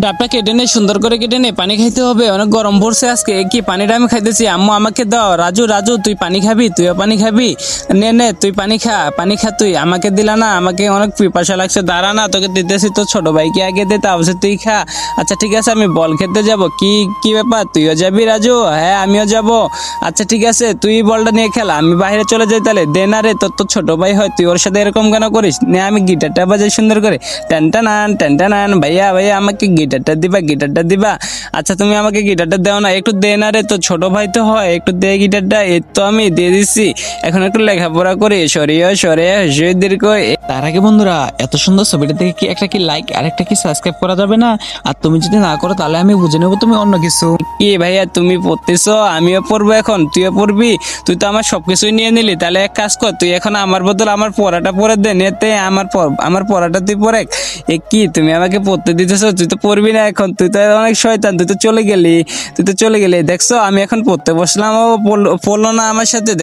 ডাবটা কেটে নে, সুন্দর করে কেটে নে, পানি খাইতে হবে, অনেক গরম পড়ছে আজকে। কি পানিটা আমি খাইতেছি, আম্মু আমাকে দাও। রাজু রাজু তুই পানি খাবি, তুইও পানি খাবি? নে নে তুই পানি খা, পানি খা তুই। আমাকে দিলা না, আমাকে অনেক পিপাসা লাগছে, দাঁড়া না তোকে দিতেছি, তো ছোট ভাইকে আগে দে, তারপর তুই খা। আচ্ছা ঠিক আছে, আমি বল খেলতে যাব। কি কি ব্যাপার, তুইও যাবি রাজু? হ্যাঁ আমিও যাব। আচ্ছা ঠিক আছে, তুই বলটা নিয়ে খেলা, আমি বাইরে চলে যাই তাহলে। দে না রে, তোর তো ছোট ভাই হয়, তুই ওর সাথে এরকম কেন করিস? নে আমি গিটারটা বাজাই সুন্দর করে, টেন টান ভাইয়া ভাইয়া আমাকে গিটারটা দিবা, গিটারটা দিবা। আচ্ছা তুমি আমাকে গিটারটা দাও না, একটু দে না রে, তো ছোট ভাই তো হয়, একটু দে গিটারটা। এই তো আমি দিয়ে দিচ্ছি, এখন একটু লেখাপড়া করি। সরিয়ে সরে হসিয়ে দীর্ঘ। তার আগে বন্ধুরা, এত সুন্দর ছবিটা দেখে কি একটা কি লাইক আর একটা কি সাবস্ক্রাইব করা যাবে না? আর তুমি যদি না করো তাহলে আমি বুঝে নেবো তুমি অন্য কিছু। কি ভাইয়া তুমি পড়তেছো, আমিও পড়বো এখন, তুইও পড়বি? তুই তো আমার সবকিছুই নিয়ে নিলি, তাহলে এক কাজ কর, তুই এখন আমার বদল আমার পড়াটা পড়ে দে, নেতে আমার পড়াটা তুই পড়ে। এ কি তুমি আমাকে পড়তে দিতেছো? তুই তো পড়বি না এখন, তুই তো অনেক শয়তান, তুই তো চলে গেলি, তুই তো চলে গেলি। দেখছো আমি এখন পড়তে বসলাম, ও পড়লো না আমার সাথে।